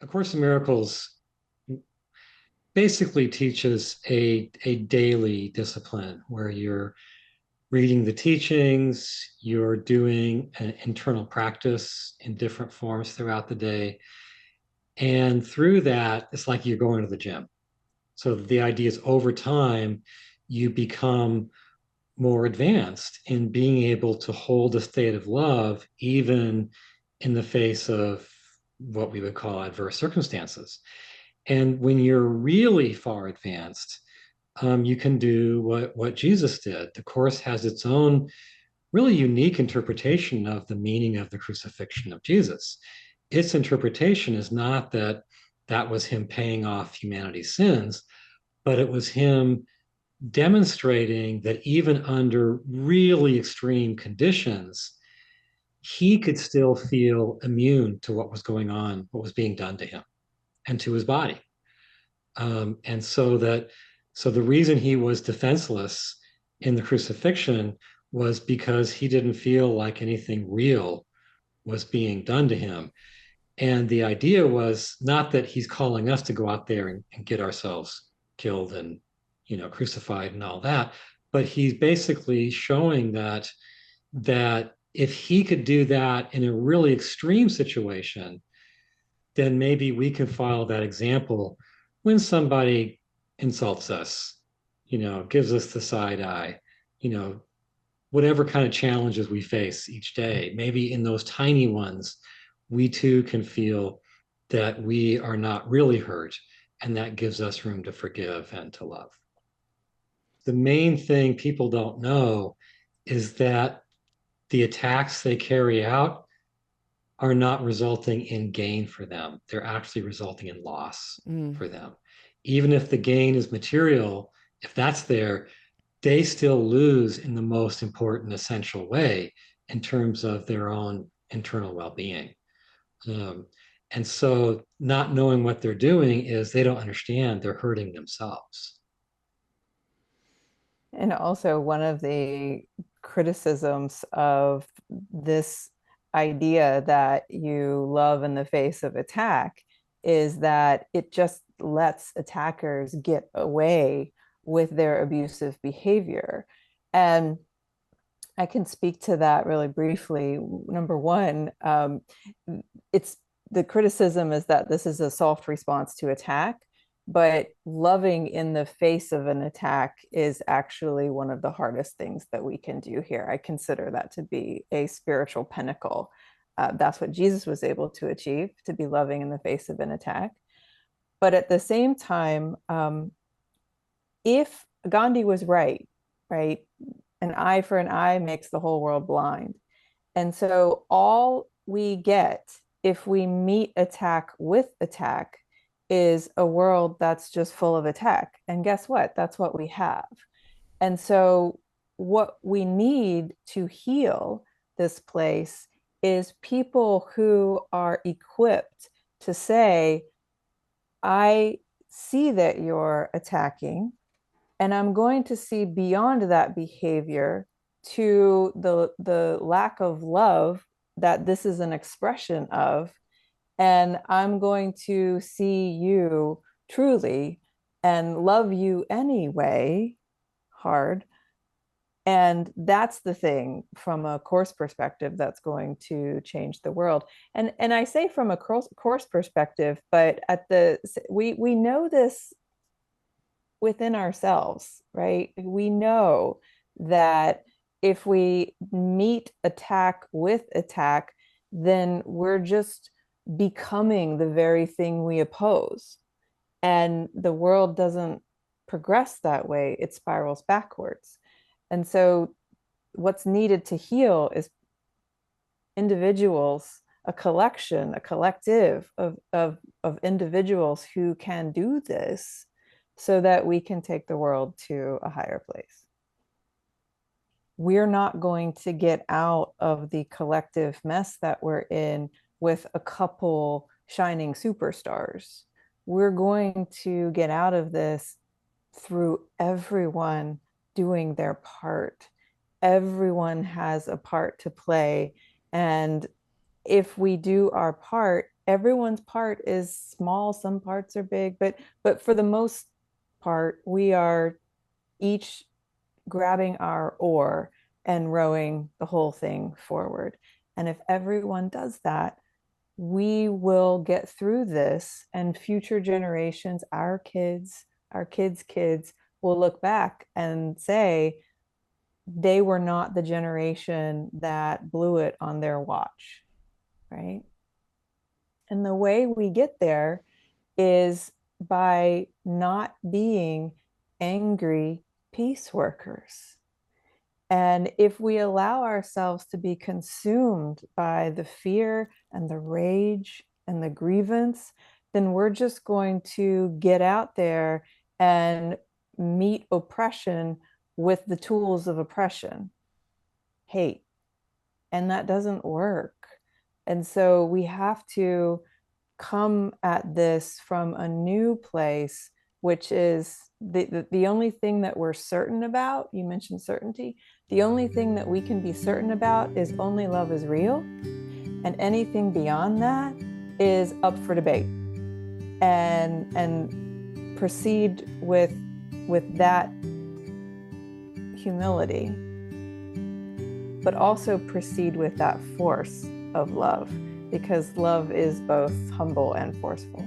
A Course in Miracles basically teaches a daily discipline where you're reading the teachings, you're doing an internal practice in different forms throughout the day. And through that, it's like you're going to the gym. So the idea is over time, you become more advanced in being able to hold a state of love, even in the face of what we would call adverse circumstances. And when you're really far advanced, you can do what Jesus did. The Course has its own really unique interpretation of the meaning of the crucifixion of Jesus. Its interpretation is not that that was him paying off humanity's sins, but it was him demonstrating that even under really extreme conditions, he could still feel immune to what was going on, what was being done to him and to his body. And so the reason he was defenseless in the crucifixion was because he didn't feel like anything real was being done to him. And the idea was not that he's calling us to go out there and get ourselves killed and crucified and all that, but he's basically showing that if he could do that in a really extreme situation, then maybe we can follow that example when somebody insults us, gives us the side eye, you know, whatever kind of challenges we face each day. Maybe in those tiny ones, we too can feel that we are not really hurt, and that gives us room to forgive and to love. The main thing people don't know is that the attacks they carry out are not resulting in gain for them. They're actually resulting in loss Mm. for them. Even if the gain is material, if that's there, they still lose in the most important, essential way in terms of their own internal well being. Um, and so, not knowing what they're doing is they don't understand they're hurting themselves. And also, one of the criticisms of this idea that you love in the face of attack is that it just lets attackers get away with their abusive behavior. And I can speak to that really briefly. Number one, it's the criticism is that this is a soft response to attack, but loving in the face of an attack is actually one of the hardest things that we can do here. I consider that to be a spiritual pinnacle. That's what Jesus was able to achieve, to be loving in the face of an attack. But at the same time, if Gandhi was right, right, an eye for an eye makes the whole world blind. And so all we get if we meet attack with attack is a world that's just full of attack. And guess what? That's what we have. And so what we need to heal this place is people who are equipped to say, I see that you're attacking, and I'm going to see beyond that behavior to the lack of love that this is an expression of, and I'm going to see you truly and love you anyway hard. And that's the thing from a course perspective that's going to change the world. And I say from a course perspective, but at the we know this within ourselves, right? We know that if we meet attack with attack, then we're just becoming the very thing we oppose. And the world doesn't progress that way, it spirals backwards. And so, what's needed to heal is individuals, a collection, a collective of individuals who can do this so that we can take the world to a higher place. We're not going to get out of the collective mess that we're in with a couple shining superstars. We're going to get out of this through everyone doing their part. Everyone has a part to play. And if we do our part, everyone's part is small, some parts are big, but for the most part, we are each grabbing our oar and rowing the whole thing forward. And if everyone does that, we will get through this, and future generations, our kids' kids, will look back and say they were not the generation that blew it on their watch, right? And the way we get there is by not being angry peace workers. And if we allow ourselves to be consumed by the fear and the rage and the grievance, then we're just going to get out there and meet oppression with the tools of oppression, hate. And that doesn't work. And so we have to come at this from a new place, which is the only thing that we're certain about. You mentioned certainty. The only thing that we can be certain about is only love is real. And anything beyond that is up for debate. And proceed with that humility, but also proceed with that force of love, because love is both humble and forceful.